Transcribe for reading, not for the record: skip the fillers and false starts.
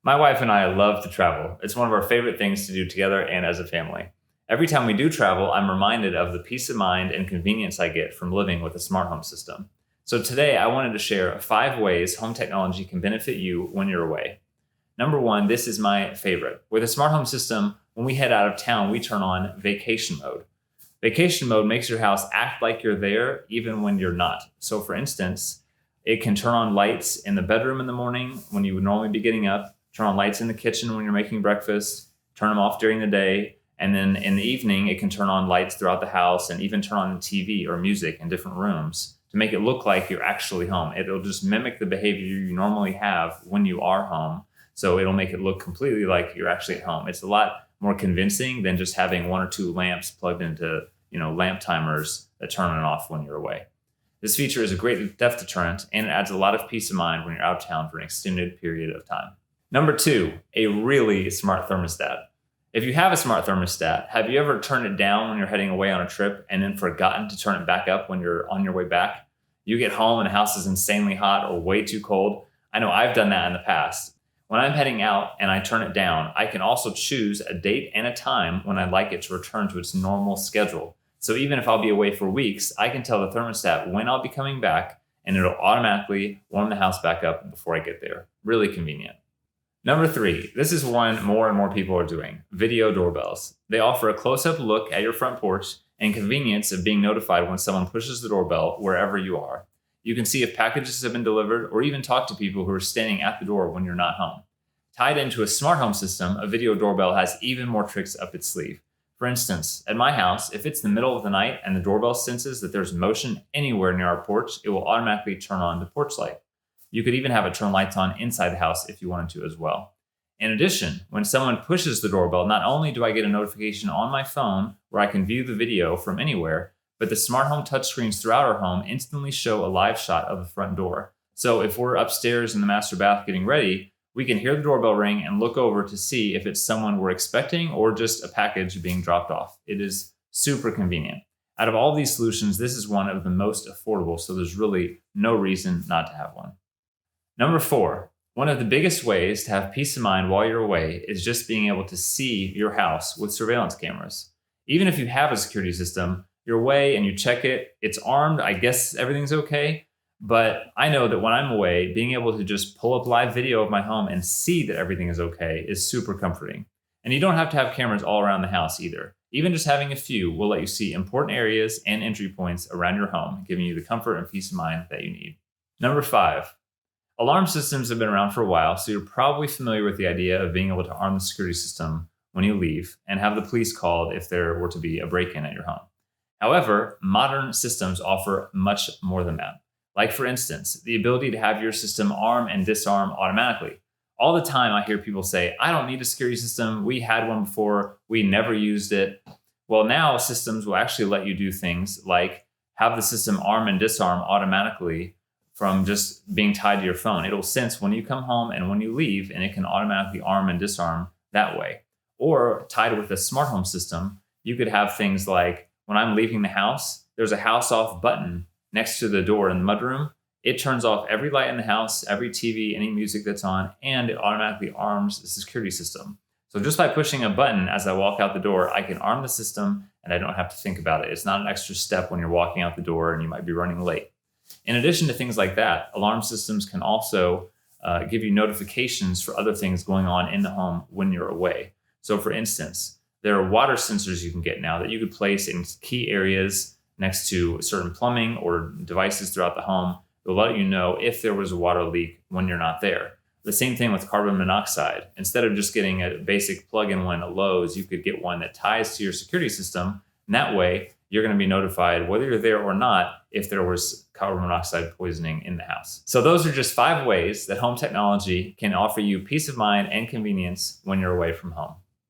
My wife and I love to travel. It's one of our favorite things to do together and as a family. Every time we do travel, I'm reminded of the peace of mind and convenience I get from living with a smart home system. So today, I wanted to share 5 ways home technology can benefit you when you're away. Number one, this is my favorite. With a smart home system, when we head out of town, we turn on vacation mode. Vacation mode makes your house act like you're there even when you're not. So, for instance, it can turn on lights in the bedroom in the morning when you would normally be getting up, turn on lights in the kitchen when you're making breakfast, turn them off during the day, and then in the evening, it can turn on lights throughout the house and even turn on TV or music in different rooms to make it look like you're actually home. It'll just mimic the behavior you normally have when you are home. So it'll make it look completely like you're actually at home. It's a lot more convincing than just having one or two lamps plugged into, lamp timers that turn on and off when you're away. This feature is a great theft deterrent, and it adds a lot of peace of mind when you're out of town for an extended period of time. Number two, a really smart thermostat. If you have a smart thermostat, have you ever turned it down when you're heading away on a trip and then forgotten to turn it back up when you're on your way back? You get home and the house is insanely hot or way too cold. I know I've done that in the past. When I'm heading out and I turn it down, I can also choose a date and a time when I'd like it to return to its normal schedule. So even if I'll be away for weeks, I can tell the thermostat when I'll be coming back and it'll automatically warm the house back up before I get there. Really convenient. Number three, this is one more and more people are doing: video doorbells. They offer a close-up look at your front porch and convenience of being notified when someone pushes the doorbell wherever you are. You can see if packages have been delivered or even talk to people who are standing at the door when you're not home. Tied into a smart home system, a video doorbell has even more tricks up its sleeve. For instance, at my house, if it's the middle of the night and the doorbell senses that there's motion anywhere near our porch, it will automatically turn on the porch light. You could even have it turn lights on inside the house if you wanted to as well. In addition, when someone pushes the doorbell, not only do I get a notification on my phone where I can view the video from anywhere, but the smart home touchscreens throughout our home instantly show a live shot of the front door. So if we're upstairs in the master bath getting ready, we can hear the doorbell ring and look over to see if it's someone we're expecting or just a package being dropped off. It is super convenient. Out of all these solutions, this is one of the most affordable, so there's really no reason not to have one. Number four, one of the biggest ways to have peace of mind while you're away is just being able to see your house with surveillance cameras. Even if you have a security system, you're away and you check it, it's armed, I guess everything's okay. But I know that when I'm away, being able to just pull up live video of my home and see that everything is okay is super comforting. And you don't have to have cameras all around the house either. Even just having a few will let you see important areas and entry points around your home, giving you the comfort and peace of mind that you need. Number five, alarm systems have been around for a while, so you're probably familiar with the idea of being able to arm the security system when you leave and have the police called if there were to be a break-in at your home. However, modern systems offer much more than that. Like, for instance, the ability to have your system arm and disarm automatically. All the time I hear people say, I don't need a security system. We had one before. We never used it. Well, now systems will actually let you do things like have the system arm and disarm automatically from just being tied to your phone. It'll sense when you come home and when you leave, and it can automatically arm and disarm that way. Or tied with a smart home system, you could have things like when I'm leaving the house, there's a house off button next to the door in the mudroom. It turns off every light in the house, every TV, any music that's on, and it automatically arms the security system. So just by pushing a button as I walk out the door, I can arm the system and I don't have to think about it. It's not an extra step when you're walking out the door and you might be running late. In addition to things like that, alarm systems can also give you notifications for other things going on in the home when you're away. So for instance, there are water sensors you can get now that you could place in key areas next to certain plumbing or devices throughout the home. It'll let you know if there was a water leak when you're not there. The same thing with carbon monoxide. Instead of just getting a basic plug-in one at Lowe's, you could get one that ties to your security system. And that way, you're going to be notified whether you're there or not if there was carbon monoxide poisoning in the house. So those are just 5 ways that home technology can offer you peace of mind and convenience when you're away from home.